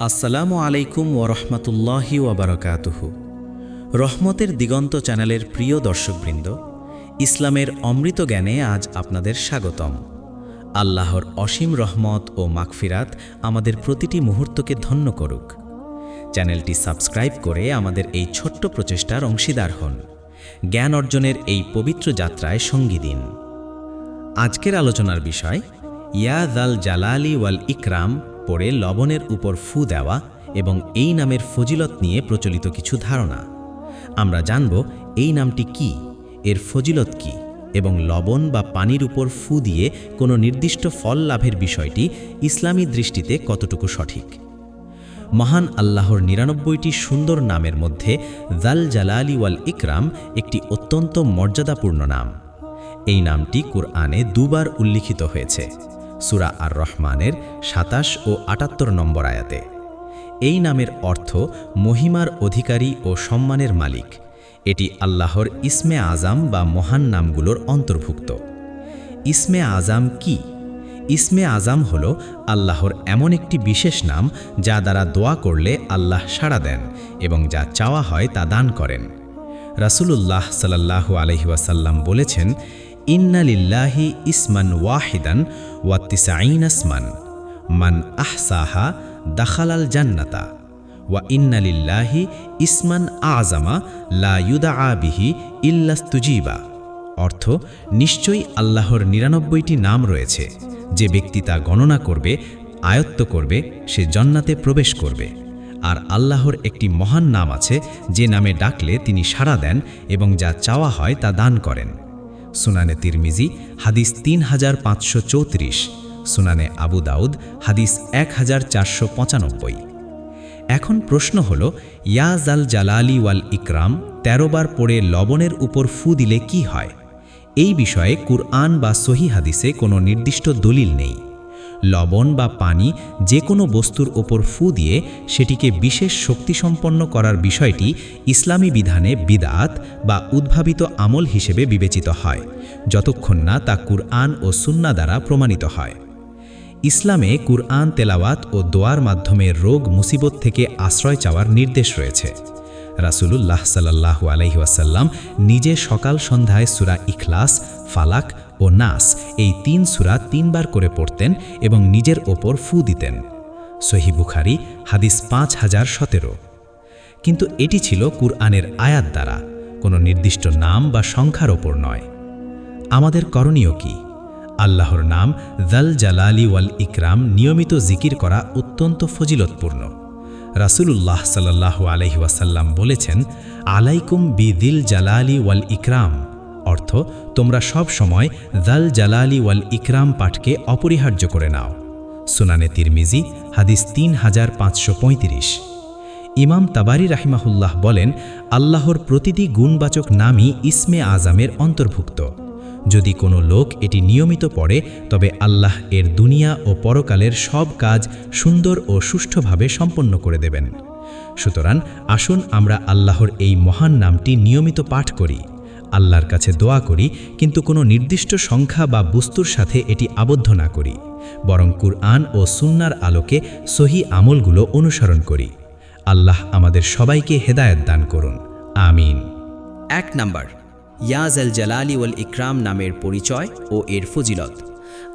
আসসালামু আলাইকুম ওরহমতুল্লাহি ওয়াবারাকাতুহু। রহমতের দিগন্ত চ্যানেলের প্রিয় দর্শকবৃন্দ, ইসলামের অমৃত জ্ঞানে আজ আপনাদের স্বাগতম। আল্লাহর অসীম রহমত ও মাগফিরাত আমাদের প্রতিটি মুহূর্তকে ধন্য করুক। চ্যানেলটি সাবস্ক্রাইব করে আমাদের এই ছোট্ট প্রচেষ্টার অংশীদার হন। জ্ঞান অর্জনের এই পবিত্র যাত্রায় সঙ্গী দিন। আজকের আলোচনার বিষয় ইয়া যাল জালালি ওয়াল ইকরাম পড়ে লবণের উপর ফু দেওয়া এবং এই নামের ফজিলত নিয়ে প্রচলিত কিছু ধারণা। আমরা জানব এই নামটি কি, এর ফজিলত কি, এবং লবণ বা পানির উপর ফু দিয়ে কোনো নির্দিষ্ট ফল লাভের বিষয়টি ইসলামী দৃষ্টিতে কতটুকু সঠিক। মহান আল্লাহর ৯৯টি সুন্দর নামের মধ্যে যাল জালালি ওয়াল ইকরাম একটি অত্যন্ত মর্যাদাপূর্ণ নাম। এই নামটি কুরআনে দুবার উল্লিখিত হয়েছে, সূরা আর রহমানের ২৭ ও ৭৮ নম্বর আয়াতে। এই নামের অর্থ মহিমার অধিকারী ও সম্মানের মালিক। এটি আল্লাহর ইসমে আজাম বা মহান নামগুলোর অন্তর্ভুক্ত। ইসমে আজাম কি? ইসমে আজাম হল আল্লাহর এমন একটি বিশেষ নাম যা দ্বারা দোয়া করলে আল্লাহ সাড়া দেন এবং যা চাওয়া হয় তা দান করেন। রাসূলুল্লাহ সাল্লাল্লাহু আলাইহি ওয়াসাল্লাম বলেছেন, ইন্না লিল্লাহি ইসমান ওয়াহিদান ওয়া তিসঈনা ইসমান মান আহসাহা দাখালাল জান্নাতা ওয়া ইন্না লিল্লাহি ইসমান আযমা লা ইউদআ বিহি ইল্লাস্তুজিবা। অর্থ, নিশ্চয়ই আল্লাহর ৯৯টি নাম রয়েছে, যে ব্যক্তি তা গণনা করবে, আয়ত্ত করবে, সে জান্নাতে প্রবেশ করবে। আর আল্লাহর একটি মহান নাম আছে যে নামে ডাকলে তিনি সাড়া দেন এবং যা চাওয়া হয় তা দান করেন। সুনানে তিরমিজি হাদিস ৩৫৩৪, সুনানে আবু দাউদ হাদিস ১৪৯৫। এখন প্রশ্ন হল, ইয়া যাল জালালি ওয়াল ইকরাম ১৩ বার পড়ে লবণের উপর ফু দিলে কি হয়? এই বিষয়ে কুরআন বা সহিহ হাদিসে কোনো নির্দিষ্ট দলিল নেই। লবণ বা পানি যে কোনো বস্তুর ওপর ফু দিয়ে সেটিকে বিশেষ শক্তিসম্পন্ন করার বিষয়টি ইসলামী বিধানে বিদআত বা উদ্ভাবিত আমল হিসেবে বিবেচিত হয়, যতক্ষণ না তা কুরআন ও সুন্নাহ দ্বারা প্রমাণিত হয়। ইসলামে কুরআন তেলাওয়াত ও দোয়ার মাধ্যমে রোগ মুসিবত থেকে আশ্রয় চাওয়ার নির্দেশ রয়েছে। রাসূলুল্লাহ সাল্লাল্লাহু আলাইহি ওয়াসাল্লাম নিজে সকাল সন্ধ্যায় সূরা ইখলাস, ফালাক ও নাস এই ৩ সূরা ৩ বার করে পড়তেন এবং নিজের ওপর ফু দিতেন। সহিহ বুখারী হাদিস ৫০১৭। কিন্তু এটি ছিল কুরআনের আয়াত দ্বারা, কোনো নির্দিষ্ট নাম বা সংখ্যার ওপর নয়। আমাদের করণীয় কি? আল্লাহর নাম যাল জালালি ওয়াল ইকরাম নিয়মিত জিকির করা অত্যন্ত ফজিলতপূর্ণ। রাসূলুল্লাহ সাল্লাল্লাহু আলাইহি ওয়াসাল্লাম বলেছেন, আলাইকুম বিদিল জালালি ওয়াল ইকরাম। অর্থ, তোমরা সব সময় যাল জালালি ওয়াল ইকরাম পাঠকে অপরিহার্য করে নাও। সুনানে তিরমিজি হাদিস ৩৫৩৫। ইমাম তাবারি রাহিমাহুল্লাহ বলেন, আল্লাহর প্রতিটি গুণবাচক নামই ইসমে আজামের অন্তর্ভুক্ত। যদি কোনো লোক এটি নিয়মিত পড়ে, তবে আল্লাহ এর দুনিয়া ও পরকালের সব কাজ সুন্দর ও সুষ্ঠুভাবে সম্পন্ন করে দেবেন। সুতরাং আসুন আমরা আল্লাহর এই মহান নামটি নিয়মিত পাঠ করি, আল্লাহর কাছে দোয়া করি, কিন্তু কোনো নির্দিষ্ট সংখ্যা বা বস্তুর সাথে এটি আবদ্ধ না করি, বরং কুরআন ও সুন্নাহর আলোকে সহিহ আমলগুলো অনুসরণ করি। আল্লাহ আমাদের সবাইকে হেদায়েত দান করুন, আমিন। ১ নাম্বার, ইয়া যাল জালালি ওয়াল ইকরাম নামের পরিচয় ও এর ফজিলত।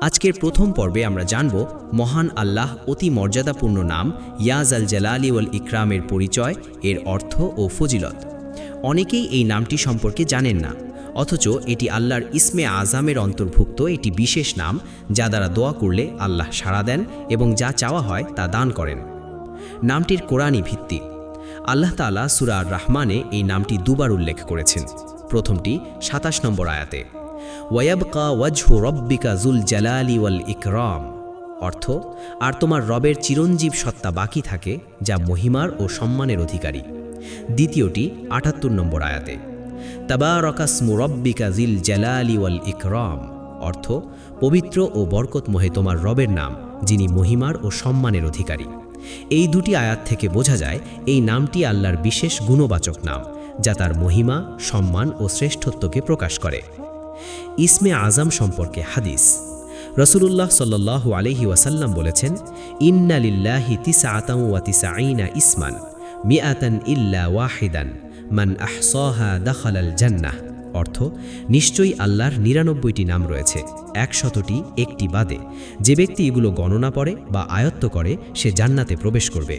আজকের প্রথম পর্বে আমরা জানব মহান আল্লাহ অতি মর্যাদাপূর্ণ নাম ইয়া যাল জালালি ওয়াল ইকরামের পরিচয়, এর অর্থ ও ফজিলত। অনেকেই এই নামটি সম্পর্কে জানেন না, অথচ এটি আল্লাহর ইসমে আজামের অন্তর্ভুক্ত একটি বিশেষ নাম, যা দ্বারা দোয়া করলে আল্লাহ সাড়া দেন এবং যা চাওয়া হয় তা দান করেন। নামটির কোরআনী ভিত্তি। আল্লাহ তাআলা সূরা আর রহমানে এই নামটি দুবার উল্লেখ করেছেন। প্রথমটি ২৭ নম্বর আয়াতে, ওয়ায়াবকা ওয়াজহু রব্বিকা যুল জালালি ওয়াল ইকরাম। অর্থ, আর তোমার রবের চিরঞ্জীব সত্তা বাকি থাকে, যা মহিমার ও সম্মানের অধিকারী। দ্বিতীয়টি ৭৮ নম্বর আয়াতে, তাবারাকাসমু রব্বিকা যিল জালালি ওয়াল ইকরাম। অর্থ, পবিত্র ও বরকতময় তোমার রবের নাম, যিনি মহিমার ও সম্মানের অধিকারী। এই দুটি আয়াত থেকে বোঝা যায় এই নামটি আল্লাহর বিশেষ গুণবাচক নাম, যা তার মহিমা, সম্মান ও শ্রেষ্ঠত্বকে প্রকাশ করে। ইসমে আজাম সম্পর্কে হাদিস। রাসূলুল্লাহ সাল্লাল্লাহু আলাইহি ওয়াসাল্লাম বলেছেন, ইন্না লিল্লাহি তিসআতান ওয়া তিসঈনা ইসমান মিআতান ইল্লা ওয়াহিদান মান আহসাহা দাখালাল জান্নাহ। অর্থ, নিশ্চয়ই আল্লাহর ৯৯টি নাম রয়েছে, ১০০টি একটি বাদে। যে ব্যক্তি এগুলো গণনা করে বা আয়ত্ত করে সে জান্নাতে প্রবেশ করবে।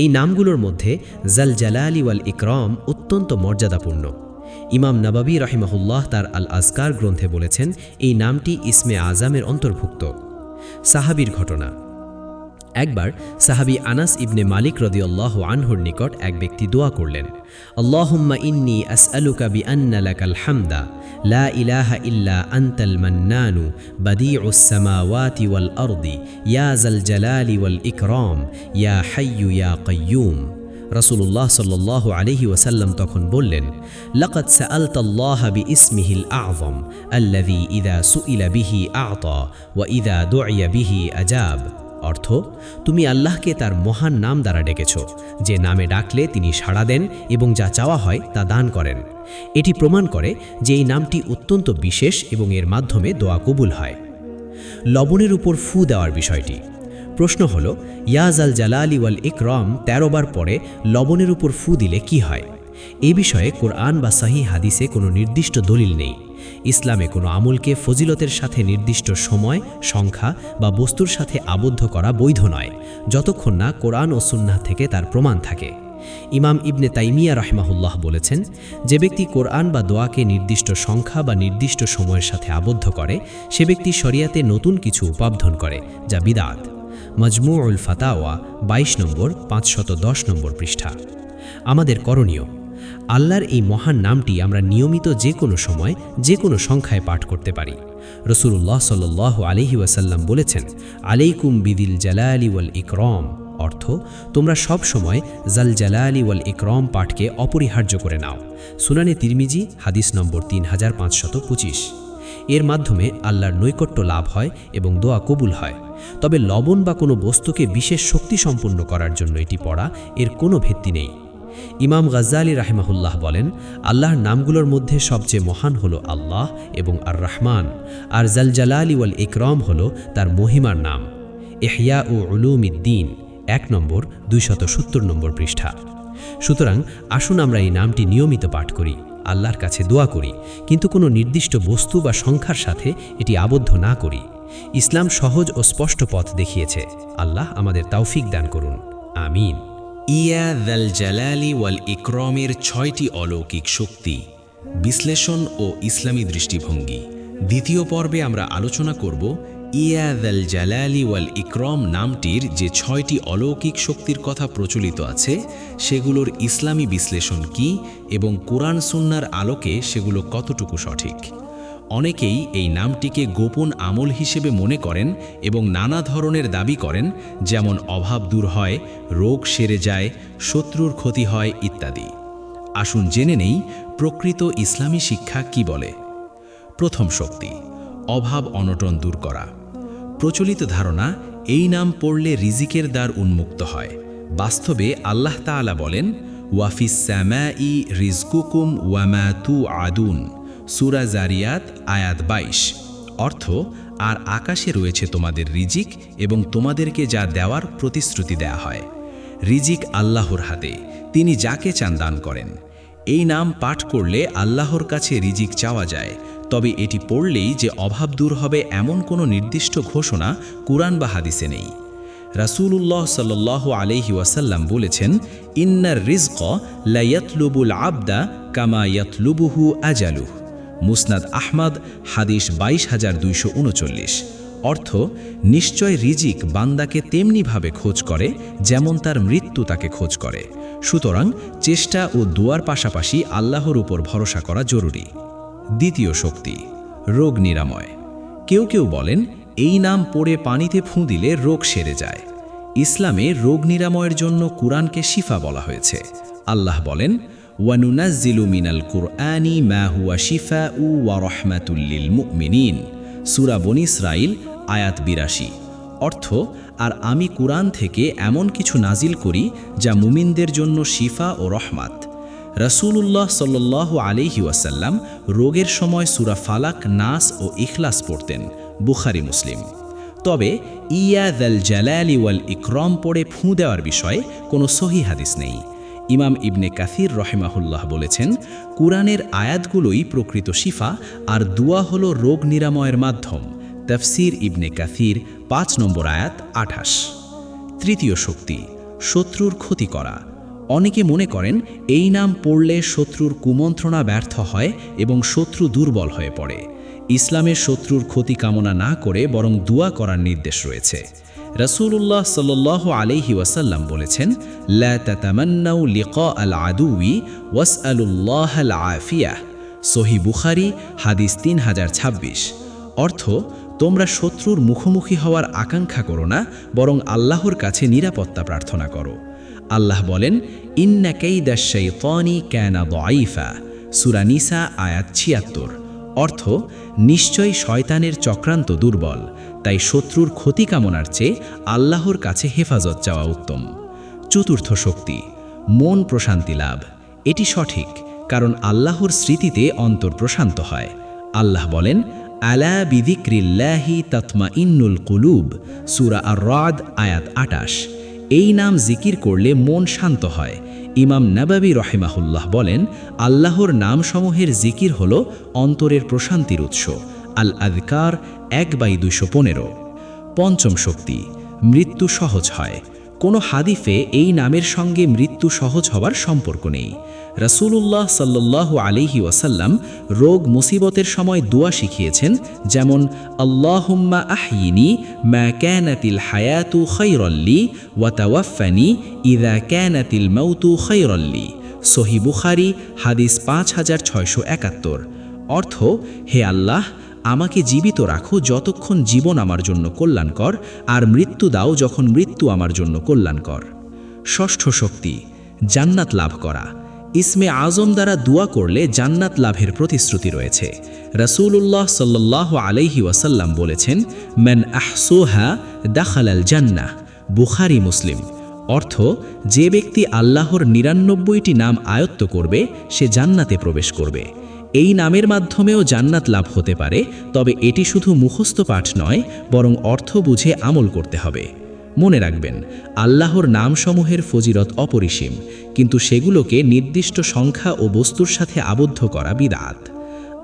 এই নামগুলোর মধ্যে জাল জালালি ওয়াল ইকরাম অত্যন্ত মর্যাদাপূর্ণ। ইমাম নববী রাহিমাহুল্লাহ তার আল আজকার গ্রন্থে বলেছেন, এই নামটি ইসমে আজামের অন্তর্ভুক্ত। সাহাবীর ঘটনা। একবার সাহাবী আনাস ইবনে মালিক রাদিয়াল্লাহু আনহুর নিকট এক ব্যক্তি দোয়া করলেন, আল্লাহুম্মা ইন্নী আসআলুকা বিআন্না লাকাল হামদা লা ইলাহা ইল্লা আনতাল মান্নানু বাদিউস সামাওয়াতি ওয়াল আরদি ইয়া জাল জালালি ওয়াল ইকরাম ইয়া হাইয়্যু ইয়া কাইয়্যুম। রাসূলুল্লাহ সাল্লাল্লাহু আলাইহি ওয়াসাল্লাম তখন বললেন, লাকাদ সাআলতাল্লাহা বিইসমিহিল আযম আল্লাযী ইযা সুইলা বিহি আ'তা ওয়া ইযা দুইয়া বিহি আজাব। অর্থ, তুমি আল্লাহকে তার মহান নাম দ্বারা ডেকেছ, যে নামে ডাকলে তিনি সাড়া দেন এবং যা চাওয়া হয় তা দান করেন। এটি প্রমাণ করে যে এই নামটি অত্যন্ত বিশেষ এবং এর মাধ্যমে দোয়া কবুল হয়। লবণের উপর ফু দেওয়ার বিষয়টি। প্রশ্ন হল, ইয়া জাল জালালি ওয়াল ইকরাম ১৩ বার পরে লবণের উপর ফু দিলে কি হয়? এই বিষয়ে কোরআন বা সহিহ হাদিসে কোনো নির্দিষ্ট দলিল নেই। ইসলামে কোনো আমলকে ফজিলতের সাথে নির্দিষ্ট সময়, সংখ্যা বা বস্তুর সাথে আবদ্ধ করা বৈধ নয়, যতক্ষণ না কোরআন ও সুন্নাহ থেকে তার প্রমাণ থাকে। ইমাম ইবনে তাইমিয়া রাহিমাহুল্লাহ বলেছেন, যে ব্যক্তি কোরআন বা দোয়াকে নির্দিষ্ট সংখ্যা বা নির্দিষ্ট সময়ের সাথে আবদ্ধ করে, সে ব্যক্তি শরিয়াতে নতুন কিছু উপাবধন করে, যা বিদআত। মজমুউল ফাতাওয়া ২২ নম্বর ৫১০ নম্বর পৃষ্ঠা। আমাদের করণীয়। আল্লাহর এই মহান নামটি আমরা নিয়মিত যে কোনো সময় যে কোনো সংখ্যায় পাঠ করতে পারি। রাসূলুল্লাহ সাল্লাল্লাহু আলাইহি ওয়াসাল্লাম বলেছেন, আলাইকুম বিদিল জালালি ওয়াল ইকরাম। অর্থ, তোমরা সব সময় জাল জালালি ওয়াল ইকরাম পাঠকে অপরিহার্য করে নাও। সুনানে তিরমিজি হাদিস নম্বর ৩৫২৫। এর মাধ্যমে আল্লাহর নৈকট্য লাভ হয় এবং দোয়া কবুল হয়। তবে লবণ বা কোনো বস্তুকে বিশেষ শক্তি সম্পন্ন করার জন্য এটি পড়া এর কোনো ভিত্তি নেই। ইমাম গাজ্জালি রাহিমাহুল্লাহ বলেন, আল্লাহর নামগুলোর মধ্যে সবচেয়ে মহান হলো আল্লাহ এবং আর রহমান, আর জাল জালালি ওয়াল ইকরাম হলো তার মহিমার নাম। ইহয়া ও উলুমিদ্দিন ১ নম্বর ২৭০ নম্বর পৃষ্ঠা। সুতরাং আসুন আমরা এই নামটি নিয়মিত পাঠ করি, আল্লাহর কাছে দোয়া করি, কিন্তু কোনো নির্দিষ্ট বস্তু বা সংখ্যার সাথে এটি আবদ্ধ না করি। ইসলাম সহজ ও স্পষ্ট পথ দেখিয়েছে। আল্লাহ আমাদের তৌফিক দান করুন, আমিন। ইয়া যাল জালালি ওয়াল ইকরামের ৬টি অলৌকিক শক্তি, বিশ্লেষণ ও ইসলামী দৃষ্টিভঙ্গি। দ্বিতীয় পর্বে আমরা আলোচনা করব ইয়া যাল জালালি ওয়াল ইকরাম নামটির যে ৬টি অলৌকিক শক্তির কথা প্রচলিত আছে, সেগুলোর ইসলামী বিশ্লেষণ কি এবং কোরআন সুন্নাহর আলোকে সেগুলো কতটুকু সঠিক। অনেকেই এই নামটিকে গোপন আমল হিসেবে মনে করেন এবং নানা ধরনের দাবি করেন, যেমন অভাব দূর হয়, রোগ সেরে যায়, শত্রুর ক্ষতি হয় ইত্যাদি। আসুন জেনে নেই প্রকৃত ইসলামী শিক্ষা কি বলে। প্রথম শক্তি, অভাব অনটন দূর করা। প্রচলিত ধারণা, এই নাম পড়লে রিজিকের দ্বার উন্মুক্ত হয়। বাস্তবে আল্লাহ তাআলা বলেন, ওয়াফিস সামাই রিজকুকুম ওয়ামা তুআদুন, সূরা জারিয়াত আয়াত ২২। অর্থ, আর আকাশে রয়েছে তোমাদের রিজিক এবং তোমাদেরকে যা দেওয়ার প্রতিশ্রুতি দেয়া হয়। রিজিক আল্লাহর হাতে, তিনি যাকে চান দান করেন। এই নাম পাঠ করলে আল্লাহর কাছে রিজিক চাওয়া যায়, তবে এটি পড়লেই যে অভাব দূর হবে এমন কোনো নির্দিষ্ট ঘোষণা কুরআন বা হাদিসে নেই। রাসূলুল্লাহ সাল্লাল্লাহু আলাইহি ওয়াসাল্লাম বলেছেন, ইন্নার রিজক লা ইয়াতলুবুল আবদা কামা ইয়াতলুবুহু আজালুহ। মুসনাদ আহমদ হাদিস ২২২৩৯। অর্থ, নিশ্চয় রিজিক বান্দাকে তেমনিভাবে খোঁজ করে যেমন তার মৃত্যু তাকে খোঁজ করে। সুতরাং চেষ্টা ও দোয়ার পাশাপাশি আল্লাহর উপর ভরসা করা জরুরি। দ্বিতীয় শক্তি, রোগ নিরাময়। কেউ কেউ বলেন, এই নাম পড়ে পানিতে ফুঁ দিলে রোগ সেরে যায়। ইসলামে রোগ নিরাময়ের জন্য কুরআনকে শিফা বলা হয়েছে। আল্লাহ বলেন, ওয়ানুনাজ্জিলু মিনাল কুরআনি মা হুয়া শিফাউ ওয়া রাহমাতুল লিল মুমিনিন, সূরা বনী ইসরাঈল আয়াত ৮২। অর্থ, আর আমি কুরআন থেকে এমন কিছু নাজিল করি যা মুমিনদের জন্য শিফা ও রহমাত। রাসূলুল্লাহ সাল্লাল্লাহু আলাইহি ওয়াসাল্লাম রোগের সময় সূরা ফালাক, নাস ও ইখলাস পড়তেন, বুখারী মুসলিম। তবে ইয়া যাল জালালি ওয়াল ইকরাম পড়ে ফুঁ দেওয়ার বিষয়ে কোনো সহি হাদিস নেই। ইমাম ইবনে কাসির রহিমাহুল্লাহ বলেছেন, কুরআনের আয়াতগুলোই প্রকৃত শিফা আর দুয়া হলো রোগ নিরাময়ের মাধ্যম। তাফসির ইবনে কাসির 5 নম্বর আয়াত 28। তৃতীয় শক্তি, শত্রুর ক্ষতি করা। অনেকে মনে করেন এই নাম পড়লে শত্রুর কুমন্ত্রণা ব্যর্থ হয় এবং শত্রু দুর্বল হয়ে পড়ে। ইসলামের শত্রুর ক্ষতি কামনা না করে বরং দুয়া করার নির্দেশ রয়েছে। রাসূলুল্লাহ সাল্লাল্লাহু আলাইহি ওয়াসাল্লাম বলেছেন, লা তাতামান্নাউ লিকা আল আদুই ওয়াসআলুল্লাহাল আফিয়াহ। সহিহ বুখারী হাদিস 3026। অর্থ, তোমরা শত্রুর মুখোমুখি হওয়ার আকাঙ্ক্ষা করো না, বরং আল্লাহর কাছে নিরাপত্তা প্রার্থনা করো। আল্লাহ বলেন, ইন্না কাইদাশ শাইতানি কানা দাঈফা। সূরা নিসা আয়াত 76। অর্থ, নিশ্চয়ই শয়তানের চক্রান্ত দুর্বল, তাই শত্রুর ক্ষতি কামনার চেয়ে আল্লাহর কাছে হেফাজত চাওয়া উত্তম। চতুর্থ শক্তি, মন প্রশান্তি লাভ। এটি সঠিক, কারণ আল্লাহর স্মৃতিতে অন্তর প্রশান্ত হয়। আল্লাহ বলেন, আলা বিযিক্রিল্লাহি তাতমাইন্নুল কুলুব। সূরা আর-রাদ আয়াত 28। এই নাম জিকির করলে মন শান্ত হয়। ইমাম নাবাবী রহিমাহুল্লাহ বলেন, আল্লাহর নামসমূহের জিকির হল অন্তরের প্রশান্তির উৎস। আল আযকার 1/215। পঞ্চম শক্তি, মৃত্যু সহজ হয়। কোনো হাদিসে এই নামের সঙ্গে মৃত্যু সহজ হওয়ার সম্পর্ক নেই। রাসূলুল্লাহ সাল্লাল্লাহু আলাইহি ওয়াসাল্লাম রোগ মুসিবতের সময় দোয়া শিখিয়েছেন, যেমন আল্লাহুম্মা আহয়িনি মা কানাতিল হায়াতু খায়রাল লি ওয়া তাওয়াফফানি ইযা কানাতিল মাউতু খায়রাল লি। সহিহ বুখারী হাদিস 5671। অর্থ, হে আল্লাহ, আমাকে জীবিত রাখো যতক্ষণ জীবন আমার জন্য কল্যাণকর, আর মৃত্যু দাও যখন মৃত্যু আমার জন্য কল্যাণকর। ষষ্ঠ শক্তি, জান্নাত লাভ করা। ইসমে আজম দ্বারা দোয়া করলে জান্নাত লাভের প্রতিশ্রুতি রয়েছে। রাসূলুল্লাহ সাল্লাল্লাহু আলাইহি ওয়াসাল্লাম বলেছেন, মান আহসুহা দাখালাল জান্নাহ। বুখারী মুসলিম। অর্থ, যে ব্যক্তি আল্লাহর 99টি নাম আয়ত্ত করবে সে জান্নাতে প্রবেশ করবে। এই নামের মাধ্যমেও জান্নাত লাভ হতে পারে, তবে এটি শুধু মুখস্থ পাঠ নয়, বরং অর্থ বুঝে আমল করতে হবে। মনে রাখবেন, আল্লাহর নামসমূহের ফজিলত অপরিসীম, কিন্তু সেগুলোকে নির্দিষ্ট সংখ্যা ও বস্তুর সাথে আবদ্ধ করা বিদআত।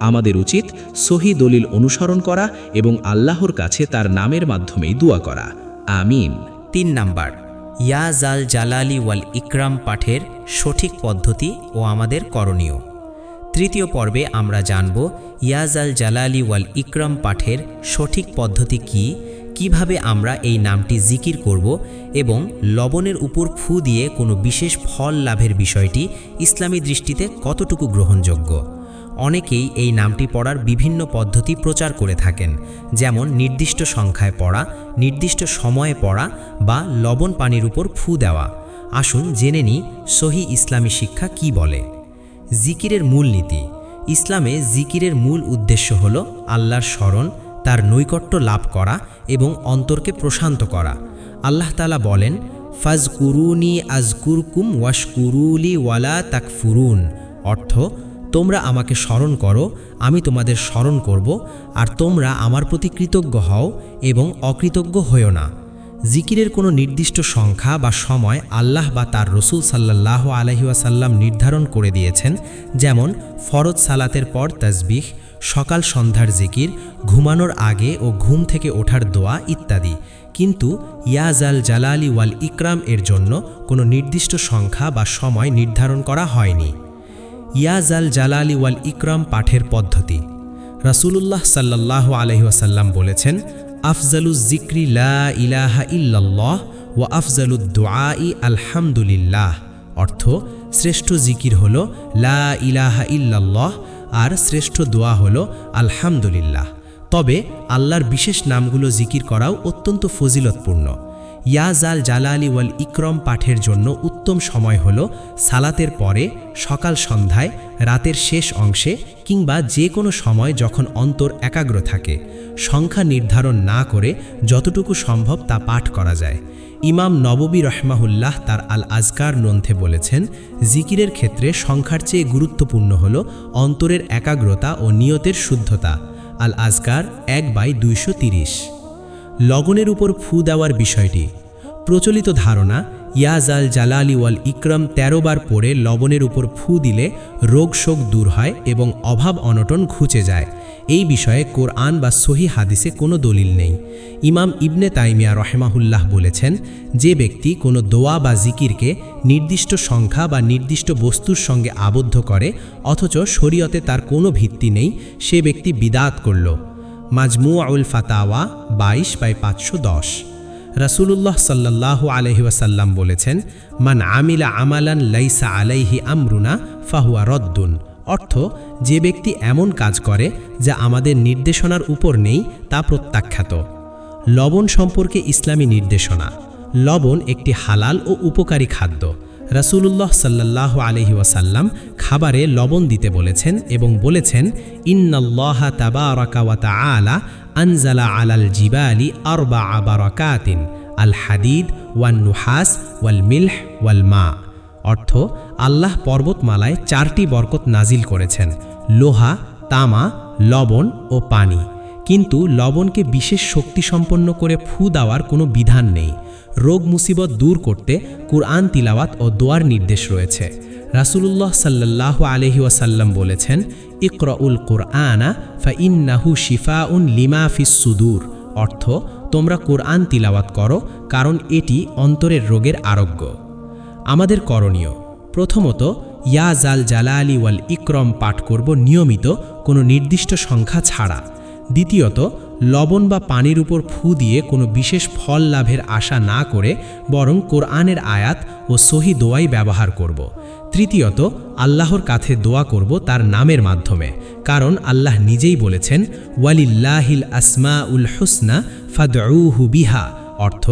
আমাদের উচিত সহি দলিল অনুসরণ করা এবং আল্লাহর কাছে তার নামের মাধ্যমেই দোয়া করা। আমিন। 3 নাম্বার, ইয়া জাল জালালি ওয়াল ইকরাম পাঠের সঠিক পদ্ধতি ও আমাদের করণীয়। তৃতীয় পর্বে আমরা জানব ইয়া জাল জালালি ওয়াল ইকরাম পাঠের সঠিক পদ্ধতি কী, কিভাবে আমরা এই নামটি জিকির করব এবং লবণের উপর ফু দিয়ে কোনো বিশেষ ফল লাভের বিষয়টি ইসলামী দৃষ্টিতে কতটুকু গ্রহণযোগ্য। অনেকেই এই নামটি পড়ার বিভিন্ন পদ্ধতি প্রচার করে থাকেন, যেমন নির্দিষ্ট সংখ্যায় পড়া, নির্দিষ্ট সময়ে পড়া বা লবণ পানির উপর ফু দেওয়া। আসুন জেনে নিই সহি ইসলামী শিক্ষা কি বলে। জিকিরের মূলনীতি। ইসলামে জিকিরের মূল উদ্দেশ্য হল আল্লাহর স্মরণ, তার নৈকট্য লাভ করা এবং অন্তরকে প্রশান্ত করা। আল্লাহ তাআলা বলেন, ফাজকুরুনি আজকুরকুম ওয়াশকুরুলি ওয়ালা তাকফুরুন। অর্থ, তোমরা আমাকে স্মরণ করো, আমি তোমাদের স্মরণ করব, আর তোমরা আমার প্রতি কৃতজ্ঞ হও এবং অকৃতজ্ঞ হইও না। জিকিরের কোনো নির্দিষ্ট সংখ্যা বা সময় আল্লাহ বা তার রসুল সাল্লাল্লাহু আলাইহি ওয়াসাল্লাম নির্ধারণ করে দিয়েছেন, যেমন ফরজ সালাতের পর তাসবিহ, সকাল সন্ধ্যার জিকির, ঘুমানোর আগে ও ঘুম থেকে ওঠার দোয়া ইত্যাদি। কিন্তু ইয়া জাল জালালি ওয়াল ইকরাম এর জন্য কোনো নির্দিষ্ট সংখ্যা বা সময় নির্ধারণ করা হয়নি। ইয়া জাল জালালি ওয়াল ইকরাম পাঠের পদ্ধতি। রাসূলুল্লাহ সাল্লাল্লাহু আলাইহি ওয়াসাল্লাম বলেছেন, আফজালুজ যিকরি লা ইলাহা ইল্লাল্লাহ ওয়া আফজালুদ দুআই আলহামদুলিল্লাহ। অর্থ, শ্রেষ্ঠ জিকির হল লা ইলাহা ইল্লাল্লাহ আর শ্রেষ্ঠ দোয়া হল আলহামদুলিল্লাহ। তবে আল্লাহর বিশেষ নামগুলো জিকির করাও অত্যন্ত ফজিলতপূর্ণ। ইয়া জাল জালালি ওয়াল ইকরাম পাঠের জন্য উত্তম সময় হল সালাতের পরে, সকাল সন্ধ্যায়, রাতের শেষ অংশে কিংবা যে কোনো সময় যখন অন্তর একাগ্র থাকে। সংখ্যা নির্ধারণ না করে যতটুকু সম্ভব তা পাঠ করা যায়। ইমাম নববী রহমাহুল্লাহ তার আল আজকার গ্রন্থে বলেছেন, জিকিরের ক্ষেত্রে সংখ্যার চেয়ে গুরুত্বপূর্ণ হল অন্তরের একাগ্রতা ও নিয়তের শুদ্ধতা। আল আজকার 1/230। লবণের উপর ফু দেওয়ার বিষয়টি প্রচলিত ধারণা ইয়া জাল জালালি ওয়াল ইকরাম 13 বার পড়ে লবণের উপর ফু দিলে রোগ শোক দূর হয় এবং অভাব অনটন ঘুচে যায়। এই বিষয়ে কোরআন বা সহি হাদিসে কোনো দলিল নেই। ইমাম ইবনে তাইমিয়া রহেমাহুল্লাহ বলেছেন, যে ব্যক্তি কোনো দোয়া বা জিকিরকে নির্দিষ্ট সংখ্যা বা নির্দিষ্ট বস্তুর সঙ্গে আবদ্ধ করে অথচ শরীয়তে তার কোনো ভিত্তি নেই, সে ব্যক্তি বিদাত করল। মাজমুউল ফাতাওয়া 22/510। রাসূলুল্লাহ সাল্লাল্লাহু আলাইহি ওয়াসাল্লাম বলেছেন, মান আমিলা আমালান লাইসা আলাইহি আমরুনা ফাহুয়া রদ্দুন। অর্থ, যে ব্যক্তি এমন কাজ করে যা আমাদের নির্দেশনার উপর নেই তা প্রত্যাখ্যাত। লবণ সম্পর্কে ইসলামী নির্দেশনা। লবণ একটি হালাল ও উপকারী খাদ্য। রাসূলুল্লাহ সাল্লাল্লাহু আলাইহি ওয়াসাল্লাম খাবারে লবণ দিতে বলেছেন এবং বলেছেন, ইন্নাল্লাহা তাবারাকা ওয়া তাআলা আনজালা আলাল জিবালি আরবা'a বারাকাতিন আল হাদিদ ওয়ান নুহাস ওয়াল মিলহ ওয়াল মা। অর্থ, আল্লাহ পর্বতমালায় 4টি বরকত নাজিল করেছেন, লোহা, তামা, লবণ ও পানি। কিন্তু লবণকে বিশেষ শক্তিসম্পন্ন করে ফু দেওয়ার কোনো বিধান নেই। রোগ মুসিবত দূর করতে কুরআন তিলাওয়াত ও দোয়ার নির্দেশ রয়েছে। রাসূলুল্লাহ সাল্লাল্লাহু আলাইহি ওয়াসাল্লাম বলেছেন, ইকরাউল কুরআনা ফাইন্নাহু শিফাউন লিমা ফিস সুদূর। অর্থ, তোমরা কুরআন তিলাওয়াত করো কারণ এটি অন্তরের রোগের আরোগ্য। আমাদের করণীয়, প্রথমত ইয়া জাল জালালি ওয়াল ইকরম পাঠ করব নিয়মিত, কোনো নির্দিষ্ট সংখ্যা ছাড়া। দ্বিতীয়ত, লবণ বা পানির উপর ফু দিয়ে কোনো বিশেষ ফল লাভের আশা না করে বরং কোরআনের আয়াত ও সহি দোয়াই ব্যবহার করব। তৃতীয়ত, আল্লাহর কাছে দোয়া করব তার নামের মাধ্যমে, কারণ আল্লাহ নিজেই বলেছেন, ওয়ালিল্লাহিল আসমাউল হুসনা ফাদউহু বিহা। অর্থ,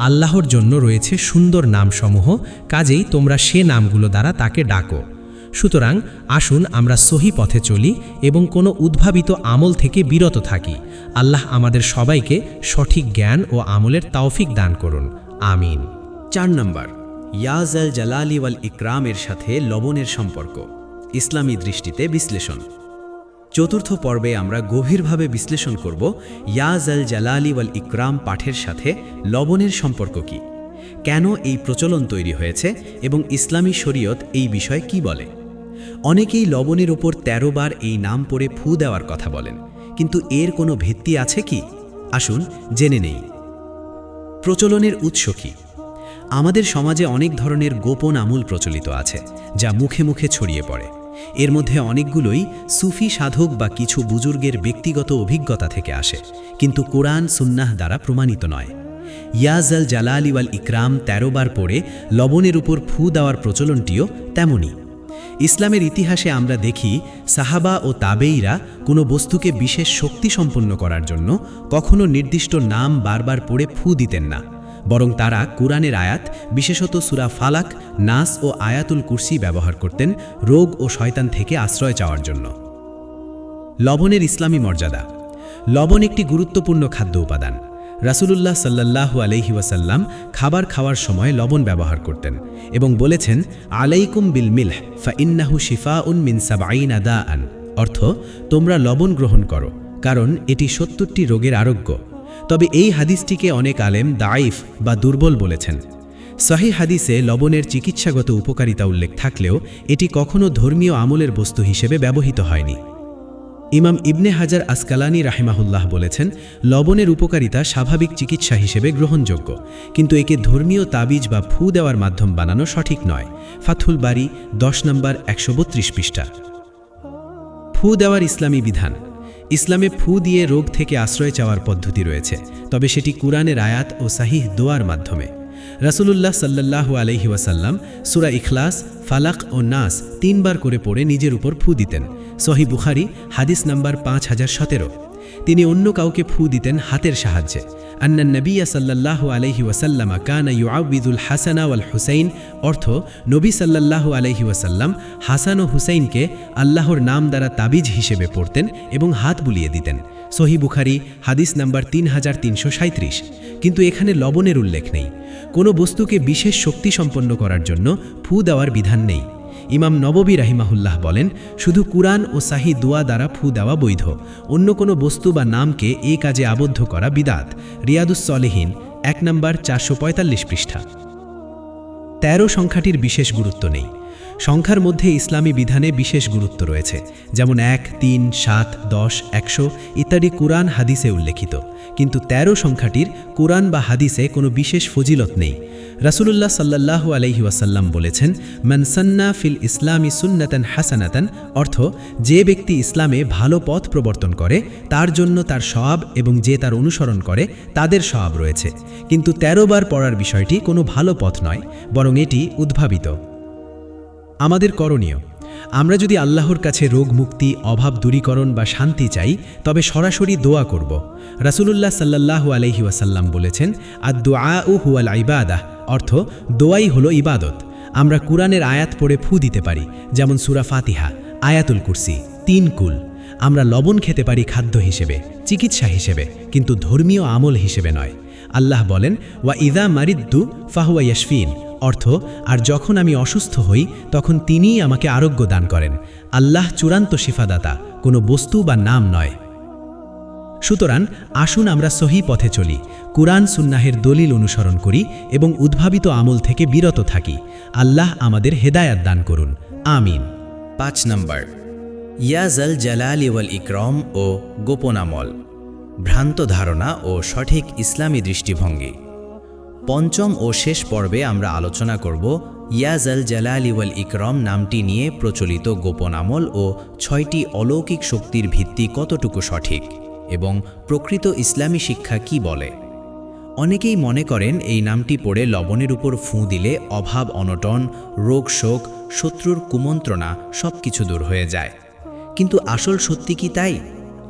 আল্লাহর জন্য রয়েছে সুন্দর নামসমূহ, কাজেই তোমরা সে নামগুলো দ্বারা তাকে ডাকো। সুতরাং আসুন আমরা সহি পথে চলি এবং কোনো উদ্ভাবিত আমল থেকে বিরত থাকি। আল্লাহ আমাদের সবাইকে সঠিক জ্ঞান ও আমলের তৌফিক দান করুন। আমিন। 4 নম্বর, ইয়া জাল জালালি ওয়াল ইকরামের সাথে লবণের সম্পর্ক, ইসলামী দৃষ্টিতে বিশ্লেষণ। চতুর্থ পর্বে আমরা গভীরভাবে বিশ্লেষণ করব ইয়া জাল জালালি ওয়াল ইকরাম পাঠের সাথে লবণের সম্পর্ক কী, কেন এই প্রচলন তৈরি হয়েছে এবং ইসলামী শরীয়ত এই বিষয়ে কি বলে। অনেকেই লবণের উপর 13 বার এই নাম পড়ে ফু দেওয়ার কথা বলেন, কিন্তু এর কোনো ভিত্তি আছে কি? আসুন জেনে নেই। প্রচলনের উৎস কী? আমাদের সমাজে অনেক ধরনের গোপন আমল প্রচলিত আছে যা মুখে মুখে ছড়িয়ে পড়ে। এর মধ্যে অনেকগুলোই সুফি সাধক বা কিছু বুজুর্গের ব্যক্তিগত অভিজ্ঞতা থেকে আসে, কিন্তু কোরআন সুন্নাহ দ্বারা প্রমাণিত নয়। ইয়া জাল জালালি ওয়াল ইকরাম 13 বার পড়ে লবণের উপর ফু দেওয়ার প্রচলনটিও তেমনই। ইসলামের ইতিহাসে আমরা দেখি সাহাবা ও তাবেঈরা কোনো বস্তুকে বিশেষ শক্তি সম্পন্ন করার জন্য কখনো নির্দিষ্ট নাম বারবার পড়ে ফু দিতেন না, বরং তারা কুরআনের আয়াত, বিশেষত সূরা ফালাক, নাস ও আয়াতুল কুরসি ব্যবহার করতেন রোগ ও শয়তান থেকে আশ্রয় চাওয়ার জন্য। লবণের ইসলামী মর্যাদা। লবণ একটি গুরুত্বপূর্ণ খাদ্য উপাদান। রাসূলুল্লাহ সাল্লাল্লাহু আলাইহি ওয়াসাল্লাম খাবার খাওয়ার সময় লবণ ব্যবহার করতেন এবং বলেছেন, আলাইকুম বিল মিলহ ফাইন্নাহু শিফাউন মিন 70 দাআন। অর্থ, তোমরা লবণ গ্রহণ করো কারণ এটি 70টি রোগের আরোগ্য। তবে এই হাদিসটিকে অনেক আলেম দাঈফ বা দুর্বল বলেছেন। সহিহ হাদিসে লবণের চিকিৎসাগত উপকারিতা উল্লেখ থাকলেও এটি কখনো ধর্মীয় আমলের বস্তু হিসেবে ব্যবহৃত হয়নি। ইমাম ইবনে হাজার আসকালানি রাহিমাহুল্লাহ বলেছেন, লবণের উপকারিতা স্বাভাবিক চিকিৎসা হিসেবে গ্রহণযোগ্য, কিন্তু একে ধর্মীয় তাবিজ বা ফু দেওয়ার মাধ্যম বানানো সঠিক নয়। ফাথুল বারি 10 নম্বর 132 পৃষ্ঠা। ফু দেওয়ার ইসলামী বিধান। ইসলামে ফু দিয়ে রোগ থেকে আশ্রয় চাওয়ার পদ্ধতি রয়েছে, তবে সেটি কুরআনের আয়াত ও সাহিহ দোয়ার মাধ্যমে। রাসূলুল্লাহ সাল্লাল্লাহু আলাইহি ওয়াসাল্লাম সূরা ইখলাস, ফালাক ও নাস 3 বার করে পড়ে নিজের উপর ফু দিতেন। সহিহ বুখারী হাদিস নাম্বার 5017। তিনি অন্য কাউকে ফু দিতেন হাতের সাহায্যে। আন্নান নবিয়্যা সাল্লাল্লাহু আলাইহি ওয়াসাল্লাম কানা ইউআউযিদুল হাসানা ওয়াল হুসাইন। অর্থ, নবী সাল্লাল্লাহু আলাইহি ওয়াসাল্লাম হাসান ও হুসাইনকে আল্লাহর নাম দ্বারা তাবিজ হিসেবে পড়তেন এবং হাত বুলিয়ে দিতেন। সহিহ বুখারী হাদিস নাম্বার 3337। কিন্তু এখানে লবণের উল্লেখ নেই। কোনো বস্তুকে বিশেষ শক্তি সম্পন্ন করার জন্য ফু দেওয়ার বিধান নেই। ইমাম নববী রাহিমাহুল্লাহ বলেন, শুধু কুরআন ও সাহি দোয়া দ্বারা ফু দেওয়া বৈধ, অন্য কোনো বস্তু বা নামকে এই কাজে আবদ্ধ করা বিদাত। রিয়াদুস সলেহিন 1 নম্বর 445 পৃষ্ঠা। 13 সংখ্যাটির বিশেষ গুরুত্ব নেই। সংখ্যার মধ্যে ইসলামী বিধানে বিশেষ গুরুত্ব রয়েছে, যেমন 1, 3, 7, 10, 100 ইত্যাদি কুরআন হাদিসে উল্লেখিত, কিন্তু 13 সংখ্যাটির কুরআন বা হাদিসে কোনো বিশেষ ফজিলত নেই। রাসূলুল্লাহ সাল্লাল্লাহু আলাইহি ওয়াসাল্লাম বলেছেন, মান সান্না ফিল ইসলামি সুন্নাতান হাসানাতান, অর্থ যে ব্যক্তি ইসলামে ভালো পথ প্রবর্তন করে তার জন্য তার সওয়াব এবং যে তার অনুসরণ করে তাদের সওয়াব রয়েছে। কিন্তু 13 বার পড়ার বিষয়টি কোনো ভালো পথ নয়, বরং এটি উদ্ভাবিত। আমাদের করণীয়, আমরা যদি আল্লাহর কাছে রোগ মুক্তি, অভাব দূরীকরণ বা শান্তি চাই, তবে সরাসরি দোয়া করব। রাসূলুল্লাহ সাল্লাল্লাহু আলাইহি ওয়াসাল্লাম বলেছেন, আদ-দুআউ হুয়াল ইবাদাহ, অর্থ দোয়াই হলো ইবাদত। আমরা কুরআনের আয়াত পড়ে ফু দিতে পারি, যেমন সূরা ফাতিহা, আয়াতুল কুরসি, 3 কুল। আমরা লবণ খেতে পারি খাদ্য হিসেবে, চিকিৎসা হিসেবে, কিন্তু ধর্মীয় আমল হিসেবে নয়। আল্লাহ বলেন, ওয়া ইযা মারিদ্দু ফাহুয়া ইয়াশফিন, অর্থ আর যখন আমি অসুস্থ হই তখন তিনিই আমাকে আরোগ্য দান করেন। আল্লাহ চূড়ান্ত শিফাদাতা, কোনো বস্তু বা নাম নয়। সুতরাং আসুন আমরা সহি পথে চলি, কুরআন সুন্নাহের দলিল অনুসরণ করি এবং উদ্ভাবিত আমল থেকে বিরত থাকি। আল্লাহ আমাদের হেদায়াত দান করুন, আমিন। 5 নম্বর, ইয়া জাল জালালি ওয়াল ইকরাম ও গোপন আমল, ভ্রান্ত ধারণা ও সঠিক ইসলামী দৃষ্টিভঙ্গি। পঞ্চম ও শেষ পর্বে আমরা আলোচনা করব ইয়া জাল জালালি ওয়াল ইকরাম নামটি নিয়ে প্রচলিত গোপন আমল ও 6টি অলৌকিক শক্তির ভিত্তি কতটুকু সঠিক এবং প্রকৃত ইসলামী শিক্ষা কি বলে। অনেকেই মনে করেন এই নামটি পড়ে লবণের উপর ফুঁ দিলে অভাব অনটন, রোগ শোক, শত্রুর কুমন্ত্রণা সব কিছু দূর হয়ে যায়। কিন্তু আসল সত্যি কি তাই?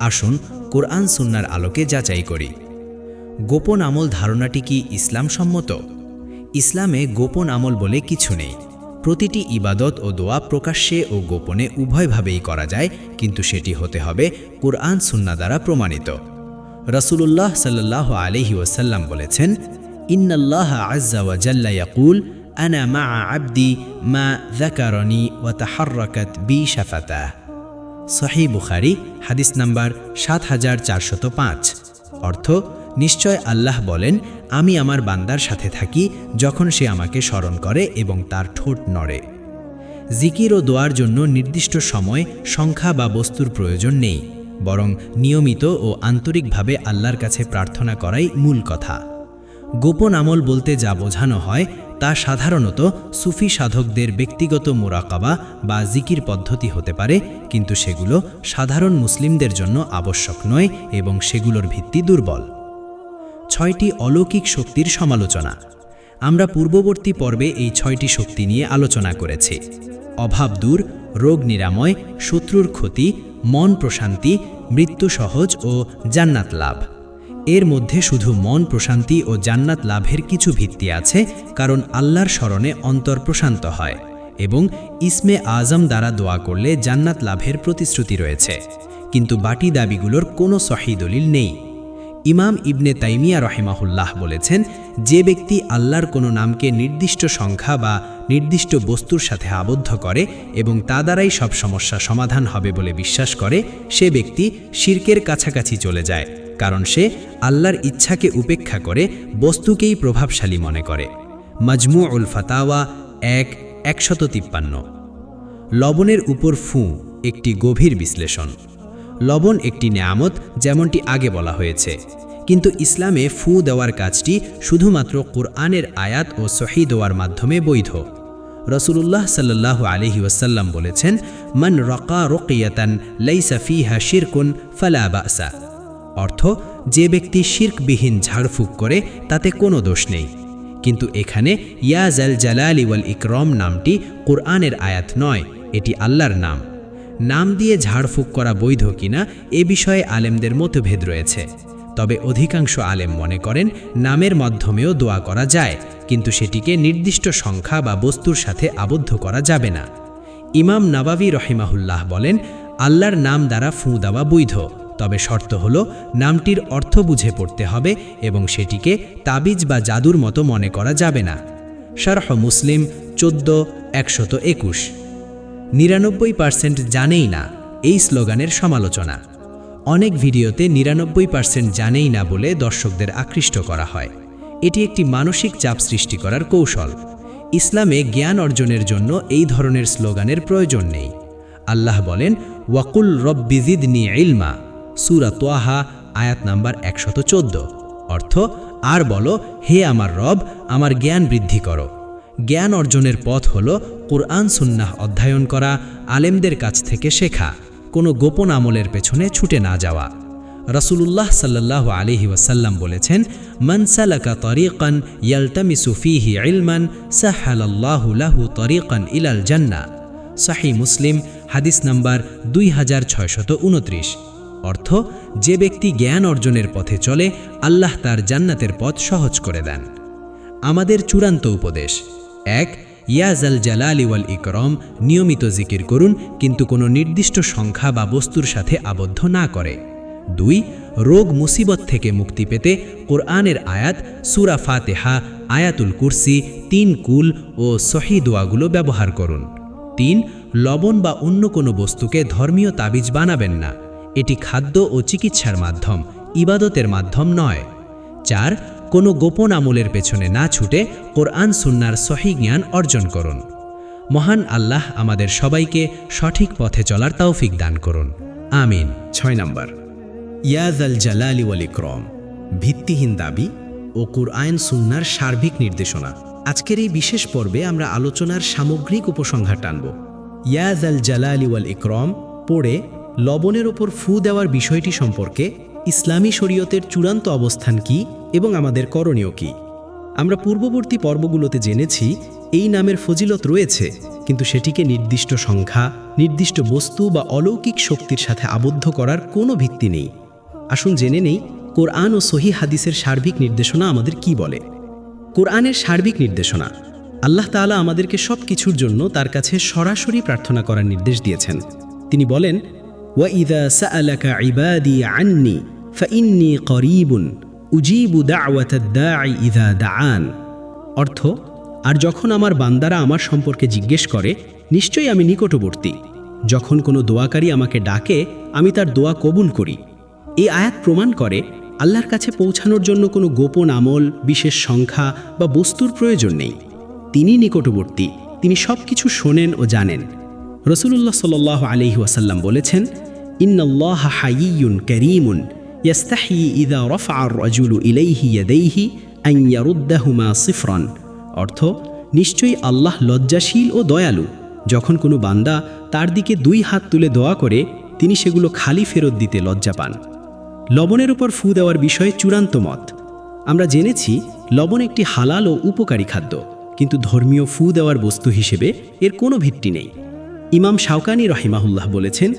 আসুন কোরআন সুন্নাহর আলোকে যাচাই করি। গোপন আমল ধারণাটি কি ইসলাম সম্মত? ইসলামে গোপন আমল বলে কিছু নেই। প্রতিটি ইবাদত ও দোয়া প্রকাশ্যে ও গোপনে উভয়ভাবেই করা যায়, কিন্তু সেটি হতে হবে কুরআন সুন্নাহ দ্বারা প্রমাণিত। রাসূলুল্লাহ সাল্লাল্লাহু আলাইহি ওয়াসাল্লাম বলেছেন, ইন্নাল্লাহা আযজা ওয়া জাল্লা ইয়াকুল আনা মা'a আবদি মা যাকারানি ওয়া তাহাররাকাত বি শাফাতাহ। সহিহ বুখারী হাদিস নাম্বার 7405। অর্থ, নিশ্চয় আল্লাহ বলেন, আমি আমার বান্দার সাথে থাকি যখন সে আমাকে স্মরণ করে এবং তার ঠোঁট নড়ে। জিকির ও দোয়ার জন্য নির্দিষ্ট সময়, সংখ্যা বা বস্তুর প্রয়োজন নেই, বরং নিয়মিত ও আন্তরিকভাবে আল্লাহর কাছে প্রার্থনা করাই মূল কথা। গোপন আমল বলতে যা বোঝানো হয় তা সাধারণত সুফি সাধকদের ব্যক্তিগত মুরাকাবা বা জিকির পদ্ধতি হতে পারে, কিন্তু সেগুলো সাধারণ মুসলিমদের জন্য আবশ্যক নয় এবং সেগুলোর ভিত্তি দুর্বল। 6টি অলৌকিক শক্তির সমালোচনা। আমরা পূর্ববর্তী পর্বে এই 6টি শক্তি নিয়ে আলোচনা করেছি। অভাব দূর, রোগ নিরাময়, শত্রুর ক্ষতি, মন প্রশান্তি, মৃত্যু সহজ ও জান্নাত লাভ। এর মধ্যে শুধু মন প্রশান্তি ও জান্নাত লাভের কিছু ভিত্তি আছে, কারণ আল্লাহর স্মরণে অন্তর প্রশান্ত হয় এবং ইসমে আজম দ্বারা দোয়া করলে জান্নাত লাভের প্রতিশ্রুতি রয়েছে, কিন্তু বাকি দাবিগুলোর কোনো সহিহ দলিল নেই। ইমাম ইবনে তাইমিয়া রাহিমাহুল্লাহ বলেছেন, যে ব্যক্তি আল্লাহর কোনো নামকে নির্দিষ্ট সংখ্যা বা নির্দিষ্ট বস্তুর সাথে আবদ্ধ করে এবং তা দ্বারাই সব সমস্যা সমাধান হবে বলে বিশ্বাস করে, সে ব্যক্তি শিরকের কাছাকাছি চলে যায়, কারণ সে আল্লাহর ইচ্ছাকে উপেক্ষা করে বস্তুকেই প্রভাবশালী মনে করে। মাজমুউল ফাতাওয়া 1:153। লবণের উপর ফুঁ একটি গভীর বিশ্লেষণ। লবণ একটি নেয়ামত, যেমনটি আগে বলা হয়েছে, কিন্তু ইসলামে ফুঁ দেওয়ার কাজটি শুধুমাত্র কুরআনের আয়াত ও সহিহ দোয়ার মাধ্যমে বৈধ। রাসূলুল্লাহ সাল্লাল্লাহু আলাইহি ওয়াসাল্লাম বলেছেন, মান রাকা রুকিয়াতান লাইসা ফিহা শিরকুন ফালা বাসা। অর্থ, যে ব্যক্তি শিরকবিহীন ঝাড়ফুঁক করে তাতে কোনো দোষ নেই। কিন্তু এখানে ইয়া জাল জালালি ওয়াল ইকরাম নামটি কুরআনের আয়াত নয়, এটি আল্লাহর নাম। নাম দিয়ে ঝাড়ফুঁক করা বৈধ কিনা এ বিষয়ে আলেমদের মতভেদ রয়েছে, তবে অধিকাংশ আলেম মনে করেন নামের মাধ্যমেও দোয়া করা যায়, কিন্তু সেটিকে নির্দিষ্ট সংখ্যা বা বস্তুর সাথে আবদ্ধ করা যাবে না। ইমাম নাবাভী রহিমাহুল্লাহ বলেন, আল্লাহর নাম দ্বারা ফুঁ দেওয়া বৈধ, তবে শর্ত হল নামটির অর্থ বুঝে পড়তে হবে এবং সেটিকে তাবিজ বা জাদুর মতো মনে করা যাবে না। শারহ মুসলিম 14:121। 99% জানেই না এই স্লোগানের সমালোচনা। অনেক ভিডিওতে 99% জানেই না বলে দর্শকদের আকৃষ্ট করা হয়। এটি একটি মানসিক চাপ সৃষ্টি করার কৌশল। ইসলামে জ্ঞান অর্জনের জন্য এই ধরনের স্লোগানের প্রয়োজন নেই। আল্লাহ বলেন, ওয়াকুল রব্বি জিদনি ইলমা, সূরা তোয়াহা আয়াত নাম্বার 114। অর্থ, আর বলো, হে আমার রব, আমার জ্ঞান বৃদ্ধি করো। জ্ঞান অর্জনের পথ হল কুরআন সুন্নাহ অধ্যয়ন করা, আলেমদের কাছ থেকে শেখা, কোনো গোপন আমলের পেছনে ছুটে না যাওয়া। রাসূলুল্লাহ সাল্লাল্লাহু আলাইহি ওয়াসাল্লাম বলেছেন, মান সালাকা তরিকান ইয়ালতামিসু ফীহি ইলমান সাহালাল্লাহু লাহু তরিকান ইলাল জান্নাহ। সহিহ মুসলিম হাদিস নাম্বার 2629। অর্থ, যে ব্যক্তি জ্ঞান অর্জনের পথে চলে, আল্লাহ তার জান্নাতের পথ সহজ করে দেন। আমাদের চূড়ান্ত উপদেশ: 1. ইয়া জাল জালালি ওয়াল ইকরাম নিয়মিত জিকির করুন, কিন্তু কোনো নির্দিষ্ট সংখ্যা বা বস্তুর সাথে আবদ্ধ না করে। 2. রোগ মুসিবত থেকে মুক্তি পেতে কোরআনের আয়াত, সূরা ফাতিহা, আয়াতুল কুরসি, 3 কুল ও সহি দোয়াগুলো ব্যবহার করুন। 3. লবণ বা অন্য কোনো বস্তুকে ধর্মীয় তাবিজ বানাবেন না। এটি খাদ্য ও চিকিৎসার মাধ্যম, ইবাদতের মাধ্যম নয়। 4. কোনো গোপন আমলের পেছনে না ছুটে কোরআন সুন্নাহর সহিহ জ্ঞান অর্জন করুন। মহান আল্লাহ আমাদের সবাইকে সঠিক পথে চলার তৌফিক দান করুন। আমিন। 6 নাম্বার, ইয়া জাল জালালি ওয়াল ইকরাম, ভিত্তিহীন দাবি ও কুরআন সুন্নাহর সার্বিক নির্দেশনা। আজকের এই বিশেষ পর্বে আমরা আলোচনার সামগ্রিক উপসংহার টানব। ইয়া জাল জালালি ওয়াল ইকরাম পড়ে লবণের ওপর ফু দেওয়ার বিষয়টি সম্পর্কে ইসলামী শরীয়তের চূড়ান্ত অবস্থান কি এবং আমাদের করণীয় কি। আমরা পূর্ববর্তী পর্বগুলোতে জেনেছি এই নামের ফজিলত রয়েছে, কিন্তু সেটিকে নির্দিষ্ট সংখ্যা, নির্দিষ্ট বস্তু বা অলৌকিক শক্তির সাথে আবদ্ধ করার কোনো ভিত্তি নেই। আসুন জেনে নেই কোরআন ও সহিহ হাদিসের সার্বিক নির্দেশনা আমাদের কি বলে। কোরআনের সার্বিক নির্দেশনা: আল্লাহ তাআলা আমাদেরকে সব কিছুর জন্য তার কাছে সরাসরি প্রার্থনা করার নির্দেশ দিয়েছেন। তিনি বলেন, ওয়াইযা সাআলাকা ইবাদি আন্নি ফাইন্নী করিবুন উজিবু দাওয়াতাদ দাঈ ইযা দাআন। অর্থ, আর যখন আমার বান্দারা আমার সম্পর্কে জিজ্ঞেস করে, নিশ্চয়ই আমি নিকটবর্তী। যখন কোনো দোয়াকারী আমাকে ডাকে, আমি তার দোয়া কবুল করি। এই আয়াত প্রমাণ করে আল্লাহর কাছে পৌঁছানোর জন্য কোনো গোপন আমল, বিশেষ সংখ্যা বা বস্তুর প্রয়োজন নেই। তিনি নিকটবর্তী, তিনি সব কিছু শোনেন ও জানেন। রাসূলুল্লাহ সাল্লাল্লাহু আলাইহি ওয়াসাল্লাম বলেছেন, ইন্নাল্লাহা হাইয়্যুন কারীমুন ইয়াস্তাহি ইযা রাফআ আর-রাজুলু ইলাইহি ইয়াদাইহি আন ইয়ারুদ্দাহুমা সিফরান। অর্থ, নিশ্চয়ই আল্লাহ লজ্জাশীল ও দয়ালু। যখন কোনো বান্দা তার দিকে 2 হাত তুলে দোয়া করে, তিনি সেগুলো খালি ফেরত দিতে লজ্জা পান। লবণের উপর ফু দেওয়ার বিষয়ে চূড়ান্ত মত: আমরা জেনেছি লবণ একটি হালাল ও উপকারী খাদ্য, কিন্তু ধর্মীয় ফু দেওয়ার বস্তু হিসেবে এর কোনো ভিত্তি নেই। ইমাম শাওকানি রহিমাহুল্লাহ বলেছেন,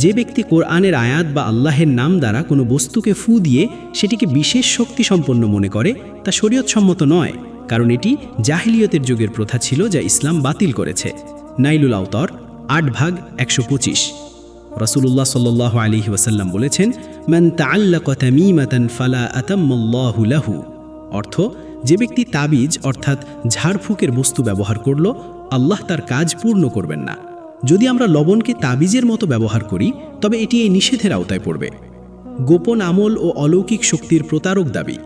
যে ব্যক্তি কোরআনের আয়াত বা আল্লাহের নাম দ্বারা কোনো বস্তুকে ফু দিয়ে সেটিকে বিশেষ শক্তি সম্পন্ন মনে করে, তা শরীয়তসম্মত নয়, কারণ এটি জাহিলিয়তের যুগের প্রথা ছিল, যা ইসলাম বাতিল করেছে। নাইলুল আওতার 8 ভাগ 125। রাসূলুল্লাহ সাল্লাল্লাহু আলাইহি ওয়াসাল্লাম বলেছেন, মান তাআল্লাকা তামিমাতান ফালা আতাম্মাল্লাহু লাহু। অর্থ, যে ব্যক্তি তাবিজ অর্থাৎ ঝাড়ফুঁকের বস্তু ব্যবহার করল, আল্লাহ তার কাজ পূর্ণ করবেন না। যদি আমরা লবণকে তাবিজের মতো ব্যবহার করি, তবে এটি এই নিষেধের আওতায় পড়বে। গোপন আমল ও অলৌকিক শক্তির প্রতারক দাবি: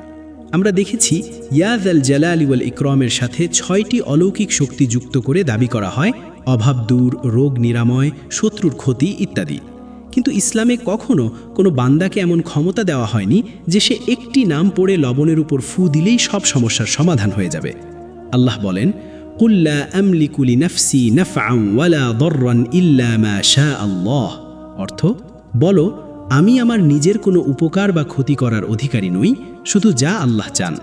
আমরা দেখেছি ইয়া জাল জালালি ওয়াল ইকরামের সাথে 6টি অলৌকিক শক্তি যুক্ত করে দাবি করা হয় অভাব দূর, রোগ নিরাময়, শত্রুর ক্ষতি ইত্যাদি। কিন্তু ইসলামে কখনো কোনো বান্দাকে এমন ক্ষমতা দেওয়া হয়নি যে সে একটি নাম পড়ে লবণের উপর ফু দিলেই সব সমস্যার সমাধান হয়ে যাবে। আল্লাহ বলেন, কুল লা আমলিকু লিনাফসি নাফআন ওয়ালা দাররান ইল্লা মা শা আল্লাহ। অর্থ, বলো, আমি আমার নিজের কোনো উপকার বা ক্ষতি করার অধিকারী নই, শুধু যা আল্লাহ চান।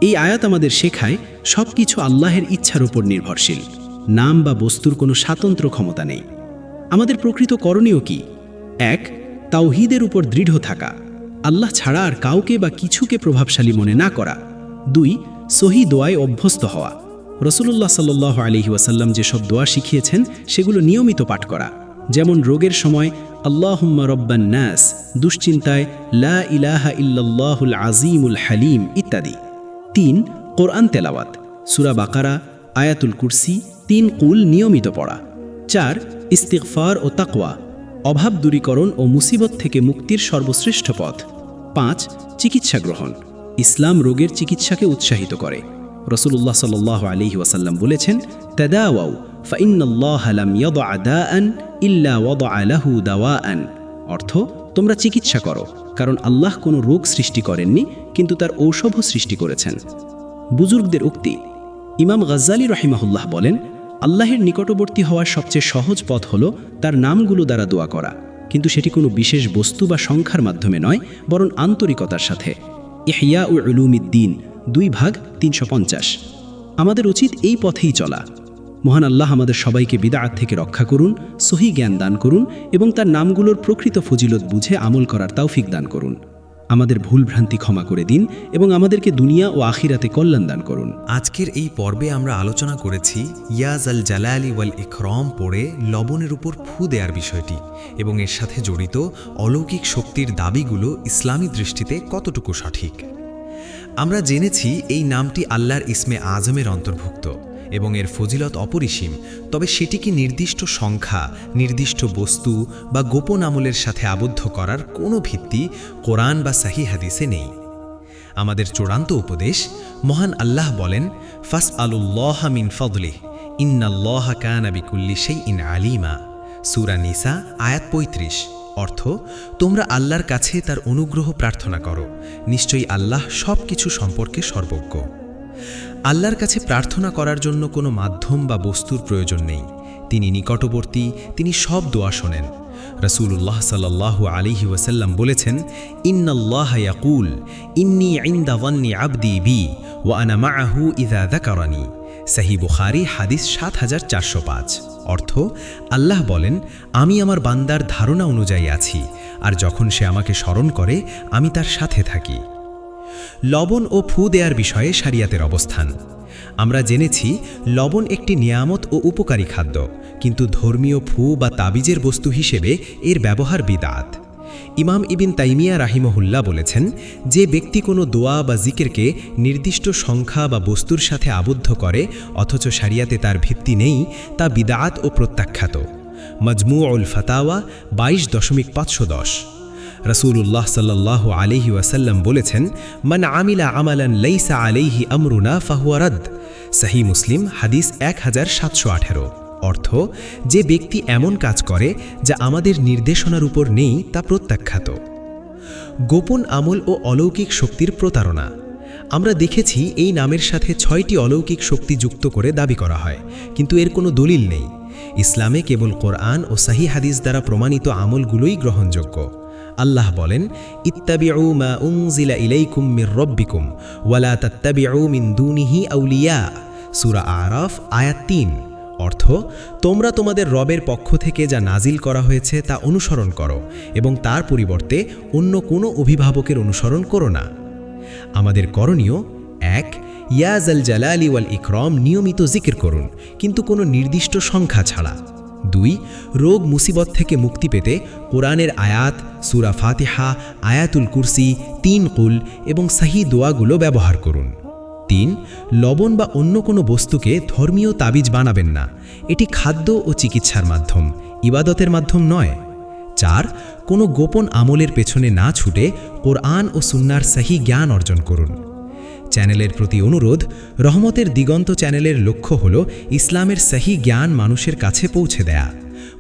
এই আয়াত আমাদের শেখায় সব কিছু আল্লাহের ইচ্ছার উপর নির্ভরশীল। নাম বা বস্তুর কোনো স্বাতন্ত্র্য ক্ষমতা নেই। আমাদের প্রকৃত করণীয় কি? 1. তাওহীদের উপর দৃঢ় থাকা, আল্লাহ ছাড়া আর কাউকে বা কিছুকে প্রভাবশালী মনে না করা। 2. সহি দোয়ায় অভ্যস্ত হওয়া। রাসূলুল্লাহ সাল্লাল্লাহু আলাইহি ওয়াসাল্লাম যেসব দোয়া শিখিয়েছেন সেগুলো নিয়মিত পাঠ করা, যেমন রোগের সময় আল্লাহুম্মা রব্বান নাস, দুশ্চিন্তায় লা ইলাহা ইল্লাল্লাহুল আজিমুল হালিম ইত্যাদি। 3. কোরআন তেলাওয়াত, সূরা বাকারা, আয়াতুল কুরসি, 3 কুল নিয়মিত পড়া। 4. ইস্তিগফার ও তাকওয়া, অভাব দূরীকরণ ও মুসিবত থেকে মুক্তির সর্বশ্রেষ্ঠ পথ। 5. চিকিৎসা গ্রহণ, ইসলাম রোগের চিকিৎসাকে উৎসাহিত করে। রাসূলুল্লাহ সাল্লাল্লাহু আলাইহি ওয়াসাল্লাম বলেছেন, তাদাওয়াউ ফাইন্নাল্লাহা লাম ইয়াদা দাআন ইল্লা ওয়াদা লাহু দাওয়াআন। অর্থ, তোমরা চিকিৎসা করো, কারণ আল্লাহ কোনো রোগ সৃষ্টি করেননি, কিন্তু তার ঔষধও সৃষ্টি করেছেন। বুজুর্গদের উক্তি। ইমাম গাজ্জালী রাহিমাহুল্লাহ বলেন, আল্লাহের নিকটবর্তী হওয়ার সবচেয়ে সহজ পথ হল তার নামগুলো দ্বারা দোয়া করা, কিন্তু সেটি কোনো বিশেষ বস্তু বা সংখ্যার মাধ্যমে নয়, বরং আন্তরিকতার সাথে। ইহইয়া উলুমিদ্দিন 2/350। আমাদের উচিত এই পথেই চলা। মহান আল্লাহ আমাদের সবাইকে বিদআত থেকে রক্ষা করুন, সহি জ্ঞান দান করুন এবং তার নামগুলোর প্রকৃত ফজিলত বুঝে আমল করার তৌফিক দান করুন। আমাদের ভুলভ্রান্তি ক্ষমা করে দিন এবং আমাদেরকে দুনিয়া ও আখিরাতে কল্যাণ দান করুন। আজকের এই পর্বে আমরা আলোচনা করেছি ইয়া জাল জালালি ওয়াল ইকরাম পড়ে লবণের উপর ফু দেওয়ার বিষয়টি এবং এর সাথে জড়িত অলৌকিক শক্তির দাবিগুলো ইসলামী দৃষ্টিতে কতটুকু সঠিক। আমরা জেনেছি এই নামটি আল্লাহর ইসমে আজমের অন্তর্ভুক্ত এবং এর ফজিলত অপরিসীম, তবে সেটি কি নির্দিষ্ট সংখ্যা, নির্দিষ্ট বস্তু বা গোপন আমলের সাথে আবদ্ধ করার কোনো ভিত্তি কোরআন বা সহিহ হাদিসে নেই। আমাদের চূড়ান্ত উপদেশ, মহান আল্লাহ বলেন, ফাসআলুল্লাহা মিন ফাদলিহি ইন্নাল্লাহা কানা বিকুল্লি শাইইন আলিমা। সূরা নিসা আয়াত 35। অর্থ, তোমরা আল্লাহর কাছে তার অনুগ্রহ প্রার্থনা করো, নিশ্চয়ই আল্লাহ সব কিছু সম্পর্কে সর্বজ্ঞ। আল্লাহর কাছে প্রার্থনা করার জন্য কোনো মাধ্যম বা বস্তুর প্রয়োজন নেই। তিনি নিকটবর্তী, তিনি সব দোয়া শোনেন। রাসূলুল্লাহ সাল্লাল্লাহু আলাইহি ওয়াসাল্লাম বলেছেন, ইন্নাল্লাহা ইয়াকুল ইন্নী ইনদা যান্নি আবদি বি ওয়া আনা মাআহু ইযা যাকারানি। সহিহ বুখারী হাদিস ৭৪০৫। অর্থ, আল্লাহ বলেন, আমি আমার বান্দার ধারণা অনুযায়ী আছি, আর যখন সে আমাকে স্মরণ করে আমি তার সাথে থাকি। লবণ ও ফু দেয়ার বিষয়ে শরিয়াতের অবস্থান। আমরা জেনেছি লবণ একটি নিয়ামত ও উপকারী খাদ্য, কিন্তু ধর্মীয় ফু বা তাবিজের বস্তু হিসেবে এর ব্যবহার বিদআত। ইমাম ইবিন তাইমিয়া রাহিমাহুল্লাহ বলেছেন, যে ব্যক্তি কোনো দোয়া বা জিকিরকে নির্দিষ্ট সংখ্যা বা বস্তুর সাথে আবদ্ধ করে অথচ শরিয়াতে তার ভিত্তি নেই, তা বিদআত ও প্রত্যাখ্যাত। মাজমুউল ফাতাওয়া 22.510। রাসূলুল্লাহ সাল্লাল্লাহু আলাইহি ওয়াসাল্লাম বলেছেন, মান আমিলা আমালান লাইসা আলাইহি আমরুনা ফাহুয়া রাদ। সহিহ মুসলিম হাদিস 1718। অর্থ, যে ব্যক্তি এমন কাজ করে যা আমাদের নির্দেশনার উপর নেই, তা প্রত্যাখ্যাত। গোপন আমল ও অলৌকিক শক্তির প্রতারণা। আমরা দেখেছি এই নামের সাথে 6টি অলৌকিক শক্তি যুক্ত করে দাবি করা হয়, কিন্তু এর কোনো দলিল নেই। ইসলামে কেবল কোরআন ও সহিহ হাদিস দ্বারা প্রমাণিত আমলগুলোই গ্রহণযোগ্য। আল্লাহ বলেন, ইত্তাবিউ মা উনজিলা ইলাইকুম মির রাব্বিকুম ওয়ালা তাত্তাবিউ মিন দুনিহি আউলিয়া। সূরা আরাফ আয়াত 3। অর্থ, তোমরা তোমাদের রবের পক্ষ থেকে যা নাজিল করা হয়েছে তা অনুসরণ করো এবং তার পরিবর্তে অন্য কোনো অভিভাবকের অনুসরণ করো না। আমাদের করণীয়: 1. ইয়া জাল জালালি ওয়াল ইকরাম নিয়মিত জিকির করুন, কিন্তু কোনো নির্দিষ্ট সংখ্যা ছাড়া। 2. রোগ মুসিবত থেকে মুক্তি পেতে কোরআনের আয়াত, সূরা ফাতিহা, আয়াতুল কুরসি, 3 কুল এবং সহিহ দোয়াগুলো ব্যবহার করুন। 3. লবণ বা অন্য কোনো বস্তুকে ধর্মীয় তাবিজ বানাবেন না। এটি খাদ্য ও চিকিৎসার মাধ্যম, ইবাদতের মাধ্যম নয়। 4. কোনো গোপন আমলের পেছনে না ছুটে কোরআন ও সুন্নাহর সহিহ জ্ঞান অর্জন করুন। চ্যানেলের প্রতি অনুরোধ, রহমতের দিগন্ত চ্যানেলের লক্ষ্য হল ইসলামের সহিহ জ্ঞান মানুষের কাছে পৌঁছে দেয়া।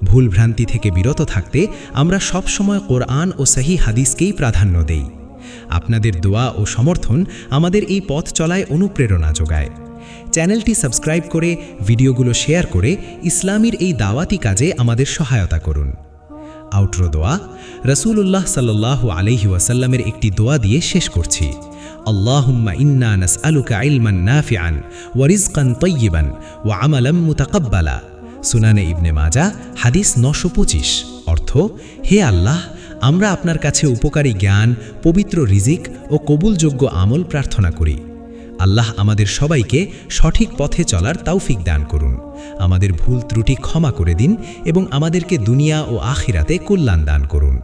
ভুলভ্রান্তি থেকে বিরত থাকতে আমরা সবসময় কোরআন ও সহিহ হাদিসকেই প্রাধান্য দেই। আপনাদের দোয়া ও সমর্থন আমাদের এই পথ চলায় অনুপ্রেরণা যোগায়। চ্যানেলটি সাবস্ক্রাইব করে ভিডিওগুলো শেয়ার করে ইসলামীর এই দাওয়াতি কাজে আমাদের সহায়তা করুন। আউটরো দোয়া। রাসূলুল্লাহ সাল্লাল্লাহু আলাইহি ওয়াসাল্লামের একটি দোয়া দিয়ে শেষ করছি। আল্লাহুম্মা ইন্না নাসআলুকা ইলমান নাফিআন ওয়া রিজকান তাইয়িবান ওয়া আমালান মুতাকাব্বালা। সুনানে ইবনে মাজাহ হাদিস 925। অর্থ, হে আল্লাহ, আমরা আপনার কাছে উপকারী জ্ঞান, পবিত্র রিজিক ও কবুলযোগ্য আমল প্রার্থনা করি। আল্লাহ আমাদের সবাইকে সঠিক পথে চলার তৌফিক দান করুন। আমাদের ভুল ত্রুটি ক্ষমা করে দিন এবং আমাদেরকে দুনিয়া ও আখিরাতে কল্যাণ দান করুন।